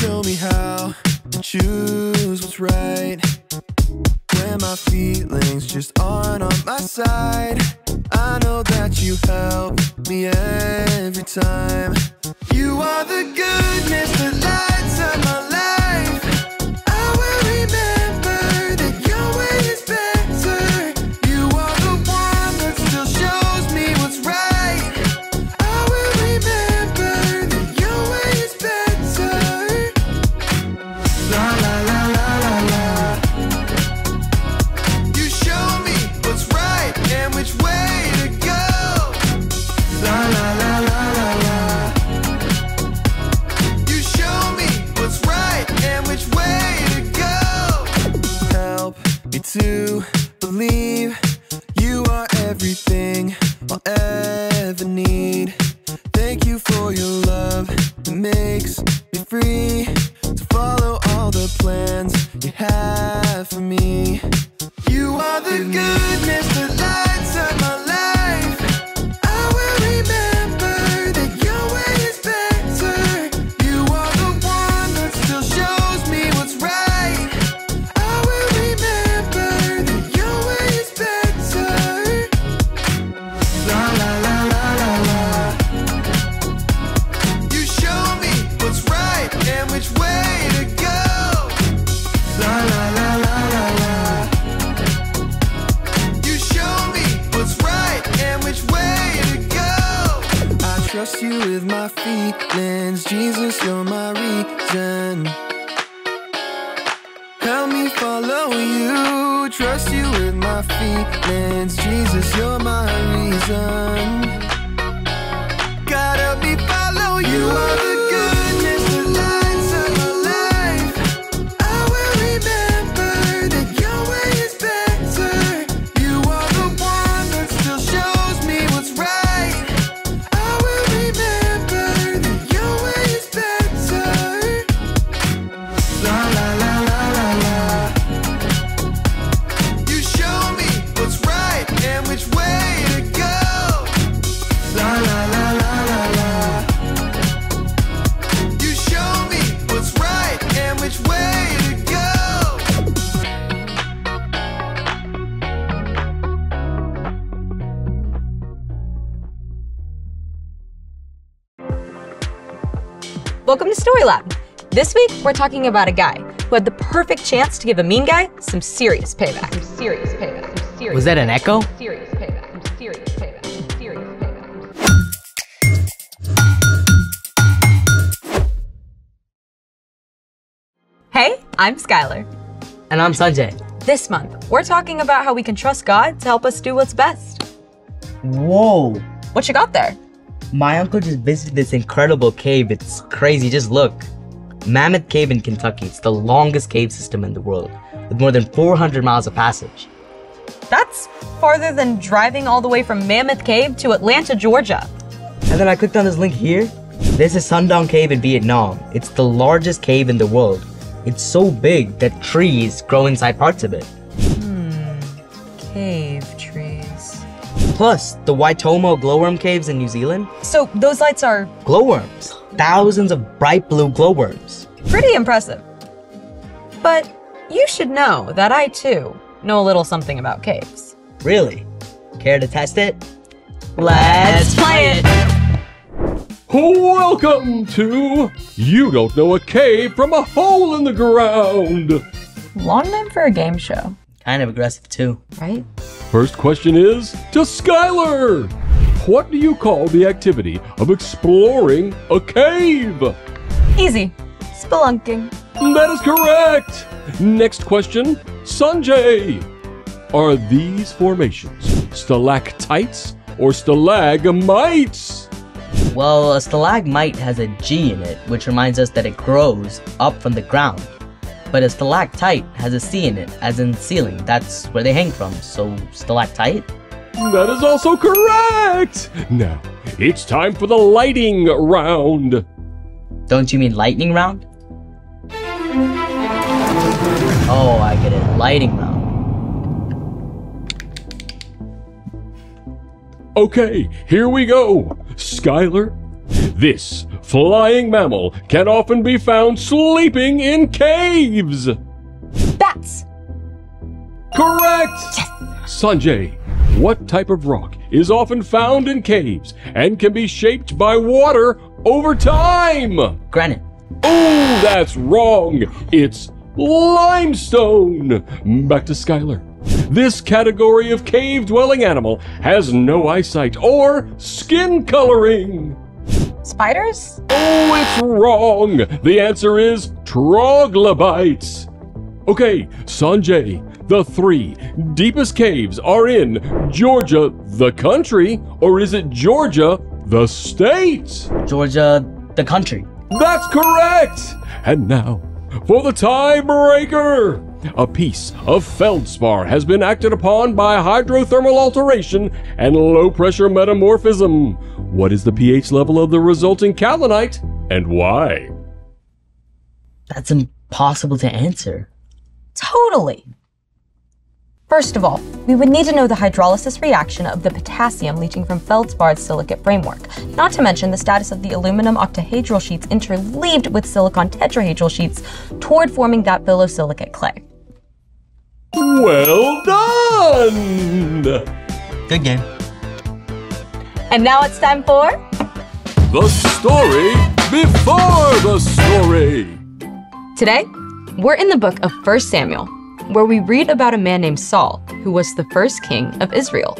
show me how to choose what's right when my feelings just aren't on my side. I know that you help me every time. You are the goodness that lights up my life. I will remember that your way is better. You are the one that still shows me what's right. I will remember that your way is better. La la la la la la. You show me what's right and which way to go. La la la la la la. You show me what's right and which way to go. Help me to believe you are everything I'll ever need. Thank you for your love that makes me free to follow all the plans you have for me. You are the goodness that lights up my life. I will remember that your way is better. You are the one that still shows me what's right. I will remember that your way is better. La la la la la la. You show me what's right and which way to go. La la la la la la. You show me what's right and which way to go. I trust you with my feelings, Jesus, you're my reason. Help me follow you, trust you with my feelings, Jesus, you're my reason. God, help me follow you. You are the goodness that lights up my life. I will remember that your way is better. You are the one that still shows me what's right. I will remember that your way is better. La la la la la la. You show me what's right and which way to go. La la la la la la. You show me what's right and which way to go. Welcome to Story Lab. This week, we're talking about a guy who had the perfect chance to give a mean guy some serious payback. Was that an echo? Hey, I'm Skylar. And I'm Sanjay. This month, we're talking about how we can trust God to help us do what's best. Whoa! What you got there? My uncle just visited this incredible cave. It's crazy, just look. Mammoth Cave in Kentucky. It's the longest cave system in the world, with more than 400 miles of passage. That's farther than driving all the way from Mammoth Cave to Atlanta, Georgia. And then I clicked on this link here. This is Sundong Cave in Vietnam. It's the largest cave in the world. It's so big that trees grow inside parts of it. Cave trees. Plus, the Waitomo glowworm caves in New Zealand. So those lights are Glowworms. Thousands of bright blue glowworms. pretty impressive. But you should know that I, too, know a little something about caves. Really? Care to test it? Let's play it! Welcome to You Don't Know a Cave from a Hole in the Ground. Long name for a game show, Kind of aggressive too. right? First question is to Skylar. What do you call the activity of exploring a cave? Easy. Spelunking. That is correct. Next question, Sanjay. Are these formations stalactites or stalagmites? Well, a stalagmite has a G in it, which reminds us that it grows up from the ground. But a stalactite has a C in it, as in ceiling. That's where they hang from, so stalactite? That is also correct. Now, it's time for the lighting round. Don't you mean lightning round? Oh, I get it. Lighting round. Okay, here we go. Skylar, this flying mammal can often be found sleeping in caves? Bats. Correct! Sanjay, what type of rock is often found in caves and can be shaped by water over time? Granite. Oh, that's wrong. It's limestone. Back to Skylar. This category of cave-dwelling animal has no eyesight or skin coloring. Spiders? Oh, it's wrong. The answer is troglobites. Okay, Sanjay, the 3 deepest caves are in Georgia, the country, or is it Georgia, the state? Georgia, the country. That's correct! And now, for the tiebreaker! A piece of feldspar has been acted upon by hydrothermal alteration and low-pressure metamorphism. What is the pH level of the resulting kaolinite, and why? That's impossible to answer. Totally. First of all, we would need to know the hydrolysis reaction of the potassium leaching from feldspar's silicate framework, not to mention the status of the aluminum octahedral sheets interleaved with silicon tetrahedral sheets toward forming that phyllosilicate clay. Well done! Good game. And now it's time for The story before the story. Today, we're in the book of 1 Samuel, where we read about a man named Saul, who was the first king of Israel.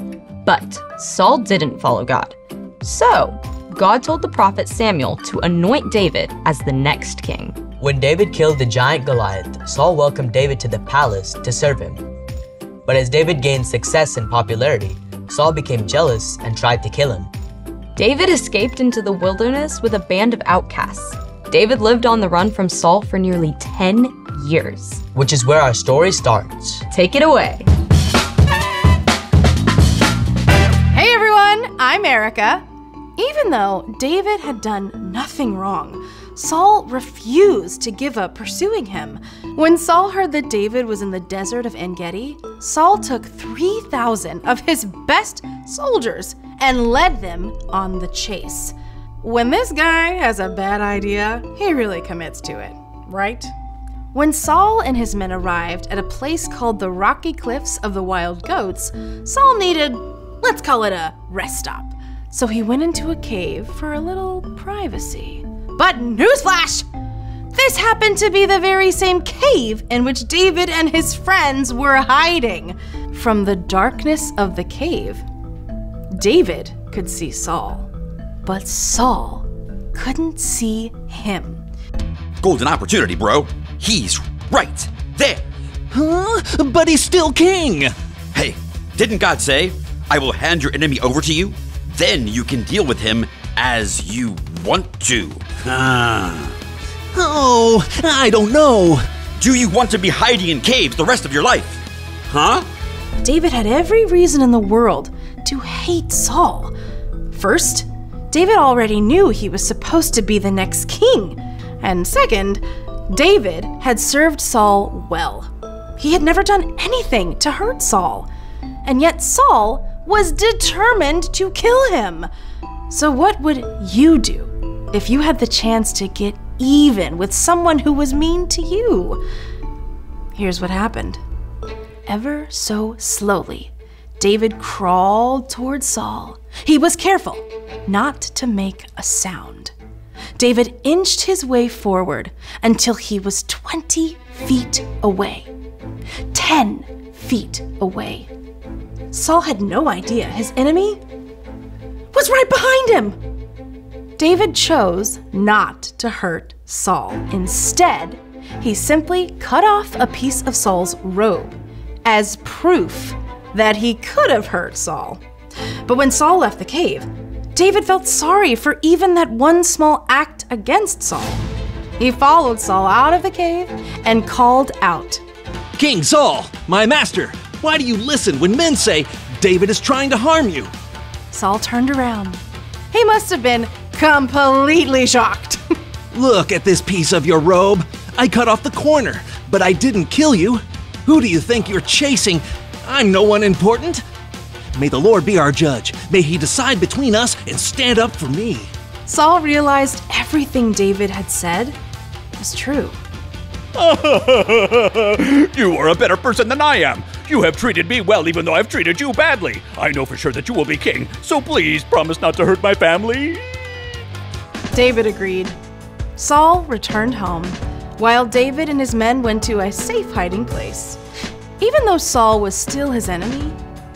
But Saul didn't follow God. So, God told the prophet Samuel to anoint David as the next king. When David killed the giant Goliath, Saul welcomed David to the palace to serve him. But as David gained success and popularity, Saul became jealous and tried to kill him. David escaped into the wilderness with a band of outcasts. David lived on the run from Saul for nearly 10 years. Which is where our story starts. Take it away. Hey everyone, I'm Erica. Even though David had done nothing wrong, Saul refused to give up pursuing him. When Saul heard that David was in the desert of En-Gedi, Saul took 3,000 of his best soldiers and led them on the chase. When this guy has a bad idea, he really commits to it, right? When Saul and his men arrived at a place called the Rocky Cliffs of the Wild Goats, Saul needed, let's call it a rest stop. So he went into a cave for a little privacy. But newsflash! This happened to be the very same cave in which David and his friends were hiding. From the darkness of the cave, David could see Saul, but Saul couldn't see him. Golden opportunity, bro. He's right there. Huh? But he's still king! Hey, didn't God say, I will hand your enemy over to you? Then you can deal with him as you want to. Oh, I don't know. Do you want to be hiding in caves the rest of your life? Huh? David had every reason in the world to hate Saul. First, David already knew he was supposed to be the next king. And second, David had served Saul well. He had never done anything to hurt Saul. And yet Saul was determined to kill him. So what would you do if you had the chance to get even with someone who was mean to you? Here's what happened. Ever so slowly, David crawled toward Saul. He was careful not to make a sound. David inched his way forward until he was 20 feet away, 10 feet away. Saul had no idea his enemy was right behind him. David chose not to hurt Saul. Instead, he simply cut off a piece of Saul's robe as proof that he could have hurt Saul. But when Saul left the cave, David felt sorry for even that one small act against Saul. He followed Saul out of the cave and called out, King Saul, my master, why do you listen when men say David is trying to harm you? Saul turned around. He must have been completely shocked. Look at this piece of your robe. I cut off the corner, but I didn't kill you. Who do you think you're chasing? I'm no one important. May the Lord be our judge. May he decide between us and stand up for me. Saul realized everything David had said was true. You are a better person than I am. You have treated me well even though I've treated you badly. I know for sure that you will be king, so please promise not to hurt my family. David agreed. Saul returned home, while David and his men went to a safe hiding place. Even though Saul was still his enemy,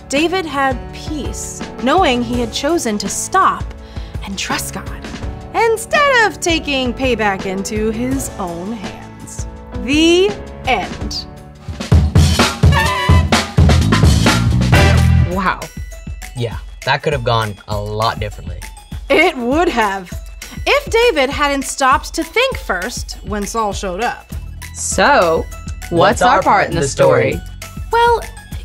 David had peace, knowing he had chosen to stop and trust God, instead of taking payback into his own hands. The end. Wow. Yeah, that could have gone a lot differently. It would have, if David hadn't stopped to think first when Saul showed up. So, what's our part in the story? Well,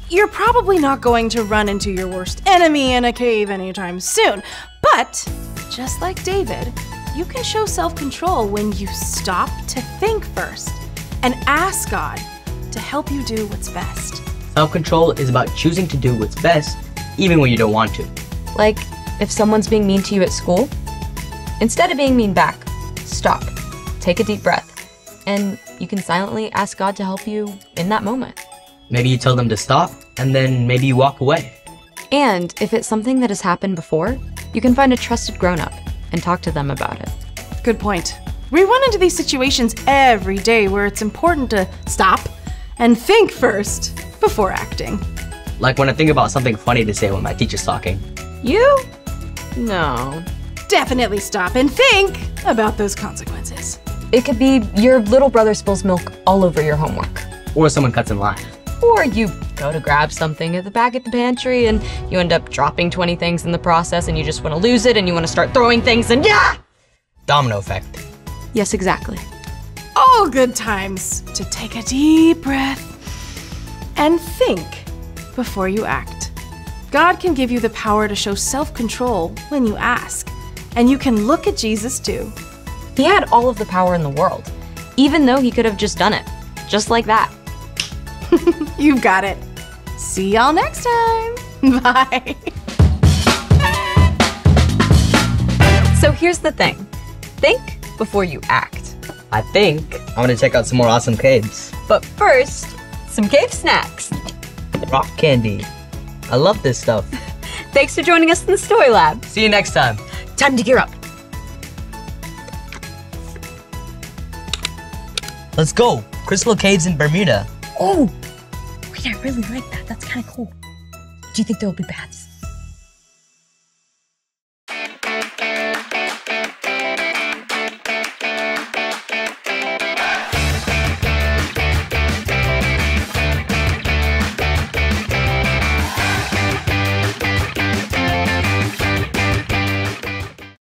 you're probably not going to run into your worst enemy in a cave anytime soon, but just like David, you can show self-control when you stop to think first and ask God to help you do what's best. Self-control is about choosing to do what's best, even when you don't want to. Like, if someone's being mean to you at school, instead of being mean back, stop, take a deep breath, and you can silently ask God to help you in that moment. Maybe you tell them to stop, and then maybe you walk away. And if it's something that has happened before, you can find a trusted grown-up and talk to them about it. Good point. We run into these situations every day where it's important to stop and think first before acting. Like when I think about something funny to say when my teacher's talking. You? No. Definitely stop and think about those consequences. It could be your little brother spills milk all over your homework. Or someone cuts in line. Or you go to grab something at the back at the pantry and you end up dropping 20 things in the process and you just want to lose it and you want to start throwing things and yeah! Domino effect. Yes, exactly. All good times to take a deep breath and think before you act. God can give you the power to show self-control when you ask. And you can look at Jesus too. He had all of the power in the world, even though he could have just done it. Just like that. You've got it. See y'all next time. Bye. So here's the thing. Think before you act. I think I'm gonna check out some more awesome caves. But first, some cave snacks. Rock candy. I love this stuff. Thanks for joining us in the Story Lab. See you next time. Time to gear up. Let's go. Crystal Caves in Bermuda. Oh, wait, I really like that. That's kind of cool. Do you think there will be bats?